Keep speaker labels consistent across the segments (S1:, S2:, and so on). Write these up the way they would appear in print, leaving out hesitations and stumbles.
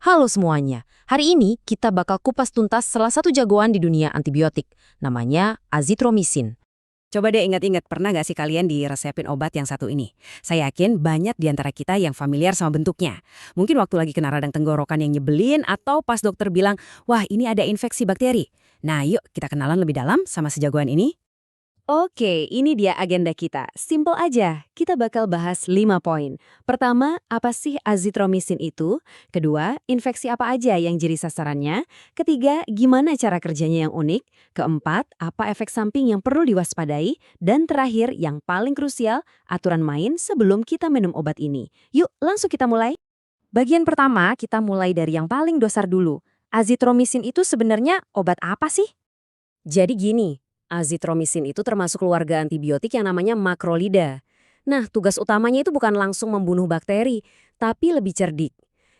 S1: Halo semuanya, hari ini kita bakal kupas tuntas salah satu jagoan di dunia antibiotik, namanya azitromisin.
S2: Coba deh ingat-ingat, pernah nggak sih kalian diresepin obat yang satu ini? Saya yakin banyak di antara kita yang familiar sama bentuknya. Mungkin waktu lagi kena radang tenggorokan yang nyebelin atau pas dokter bilang, wah ini ada infeksi bakteri. Nah yuk kita kenalan lebih dalam sama si jagoan ini.
S3: Oke, ini dia agenda kita. Simple aja, kita bakal bahas 5 poin. Pertama, apa sih azitromisin itu? Kedua, infeksi apa aja yang jadi sasarannya? Ketiga, gimana cara kerjanya yang unik? Keempat, apa efek samping yang perlu diwaspadai? Dan terakhir, yang paling krusial, aturan main sebelum kita minum obat ini. Yuk, langsung kita mulai.
S1: Bagian pertama, kita mulai dari yang paling dasar dulu. Azitromisin itu sebenarnya obat apa sih?
S2: Jadi gini, azitromisin itu termasuk keluarga antibiotik yang namanya makrolida. Nah tugas utamanya itu bukan langsung membunuh bakteri, tapi lebih cerdik.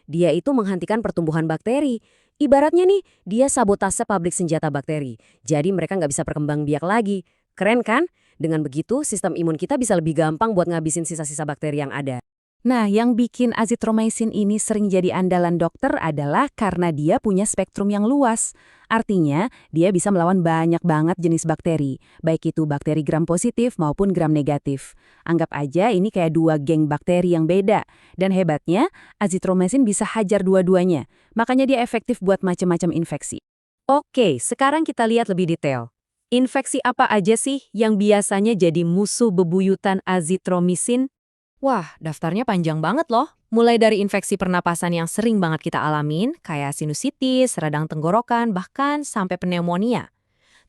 S2: Dia itu menghentikan pertumbuhan bakteri. Ibaratnya nih, dia sabotase pabrik senjata bakteri. Jadi mereka nggak bisa berkembang biak lagi. Keren kan? Dengan begitu, sistem imun kita bisa lebih gampang buat ngabisin sisa-sisa bakteri yang ada.
S3: Nah, yang bikin azitromisin ini sering jadi andalan dokter adalah karena dia punya spektrum yang luas. Artinya, dia bisa melawan banyak banget jenis bakteri, baik itu bakteri gram positif maupun gram negatif. Anggap aja ini kayak dua geng bakteri yang beda. Dan hebatnya, azitromisin bisa hajar dua-duanya. Makanya dia efektif buat macam-macam infeksi.
S1: Oke, sekarang kita lihat lebih detail. Infeksi apa aja sih yang biasanya jadi musuh bebuyutan azitromisin?
S2: Wah, daftarnya panjang banget loh. Mulai dari infeksi pernapasan yang sering banget kita alamin, kayak sinusitis, radang tenggorokan, bahkan sampai pneumonia.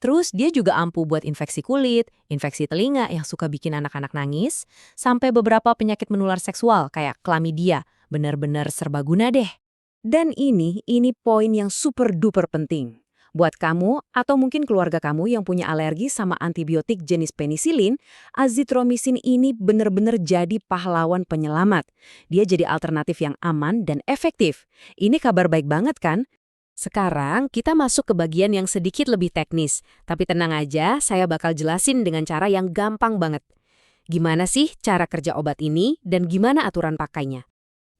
S2: Terus dia juga ampuh buat infeksi kulit, infeksi telinga yang suka bikin anak-anak nangis, sampai beberapa penyakit menular seksual kayak chlamydia. Bener-bener serbaguna deh.
S1: Dan ini poin yang super duper penting. Buat kamu atau mungkin keluarga kamu yang punya alergi sama antibiotik jenis penisilin, azitromisin ini bener-bener jadi pahlawan penyelamat. Dia jadi alternatif yang aman dan efektif. Ini kabar baik banget kan? Sekarang kita masuk ke bagian yang sedikit lebih teknis. Tapi tenang aja, saya bakal jelasin dengan cara yang gampang banget. Gimana sih cara kerja obat ini dan gimana aturan pakainya?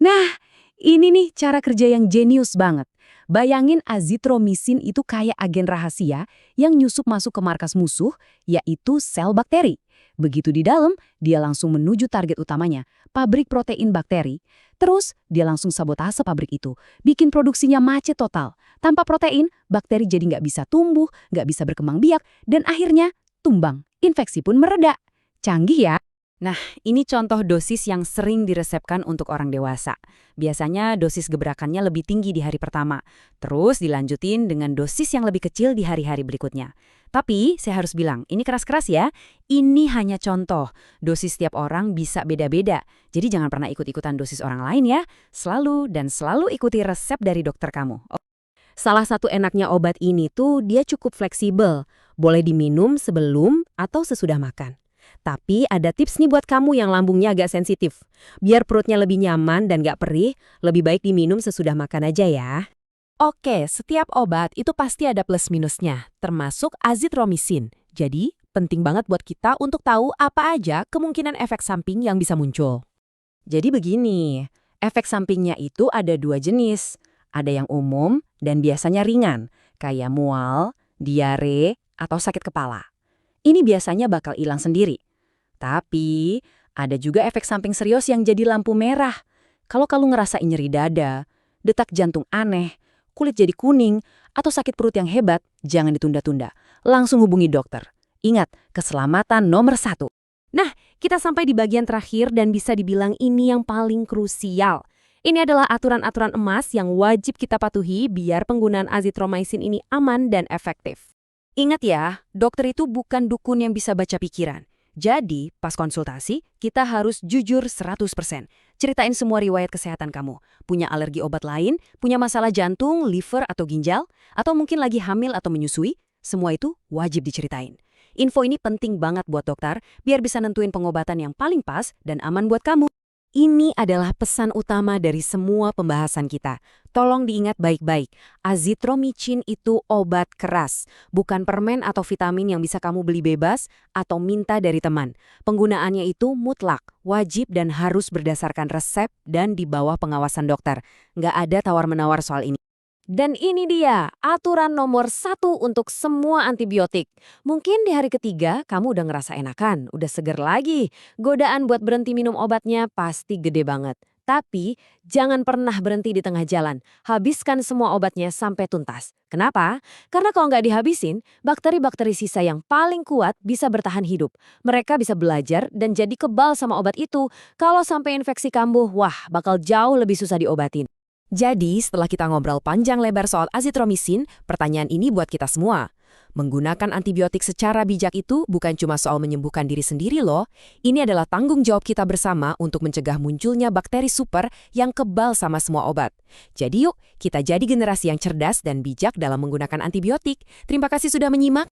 S1: Nah, ini nih cara kerja yang jenius banget. Bayangin azitromisin itu kayak agen rahasia yang nyusup masuk ke markas musuh, yaitu sel bakteri. Begitu di dalam, dia langsung menuju target utamanya, pabrik protein bakteri. Terus, dia langsung sabotase pabrik itu, bikin produksinya macet total. Tanpa protein, bakteri jadi nggak bisa tumbuh, nggak bisa berkembang biak, dan akhirnya tumbang. Infeksi pun mereda. Canggih ya?
S2: Nah, ini contoh dosis yang sering diresepkan untuk orang dewasa. Biasanya dosis gebrakannya lebih tinggi di hari pertama, terus dilanjutin dengan dosis yang lebih kecil di hari-hari berikutnya. Tapi, saya harus bilang, ini keras-keras ya. Ini hanya contoh. Dosis setiap orang bisa beda-beda. Jadi jangan pernah ikut-ikutan dosis orang lain ya. Selalu dan selalu ikuti resep dari dokter kamu.
S1: Salah satu enaknya obat ini tuh dia cukup fleksibel. Boleh diminum sebelum atau sesudah makan. Tapi ada tips nih buat kamu yang lambungnya agak sensitif. Biar perutnya lebih nyaman dan gak perih, lebih baik diminum sesudah makan aja ya.
S3: Oke, setiap obat itu pasti ada plus minusnya, termasuk azitromisin. Jadi, penting banget buat kita untuk tahu apa aja kemungkinan efek samping yang bisa muncul.
S1: Jadi begini, efek sampingnya itu ada dua jenis. Ada yang umum dan biasanya ringan, kayak mual, diare, atau sakit kepala. Ini biasanya bakal hilang sendiri. Tapi, ada juga efek samping serius yang jadi lampu merah. Kalau kamu ngerasain nyeri dada, detak jantung aneh, kulit jadi kuning, atau sakit perut yang hebat, jangan ditunda-tunda. Langsung hubungi dokter. Ingat, keselamatan nomor 1. Nah, kita sampai di bagian terakhir dan bisa dibilang ini yang paling krusial. Ini adalah aturan-aturan emas yang wajib kita patuhi biar penggunaan azitromisin ini aman dan efektif. Ingat ya, dokter itu bukan dukun yang bisa baca pikiran. Jadi, pas konsultasi, kita harus jujur 100%. Ceritain semua riwayat kesehatan kamu. Punya alergi obat lain, punya masalah jantung, liver, atau ginjal, atau mungkin lagi hamil atau menyusui, semua itu wajib diceritain. Info ini penting banget buat dokter, biar bisa nentuin pengobatan yang paling pas dan aman buat kamu.
S3: Ini adalah pesan utama dari semua pembahasan kita. Tolong diingat baik-baik, azitromycin itu obat keras, bukan permen atau vitamin yang bisa kamu beli bebas atau minta dari teman. Penggunaannya itu mutlak, wajib dan harus berdasarkan resep dan di bawah pengawasan dokter. Nggak ada tawar-menawar soal ini.
S2: Dan ini dia, aturan nomor 1 untuk semua antibiotik. Mungkin di hari ketiga kamu udah ngerasa enakan, udah seger lagi. Godaan buat berhenti minum obatnya pasti gede banget. Tapi jangan pernah berhenti di tengah jalan. Habiskan semua obatnya sampai tuntas. Kenapa? Karena kalau nggak dihabisin, bakteri-bakteri sisa yang paling kuat bisa bertahan hidup. Mereka bisa belajar dan jadi kebal sama obat itu. Kalau sampai infeksi kambuh, wah bakal jauh lebih susah diobatin.
S1: Jadi, setelah kita ngobrol panjang lebar soal azitromisin, pertanyaan ini buat kita semua. Menggunakan antibiotik secara bijak itu bukan cuma soal menyembuhkan diri sendiri loh. Ini adalah tanggung jawab kita bersama untuk mencegah munculnya bakteri super yang kebal sama semua obat. Jadi yuk, kita jadi generasi yang cerdas dan bijak dalam menggunakan antibiotik. Terima kasih sudah menyimak.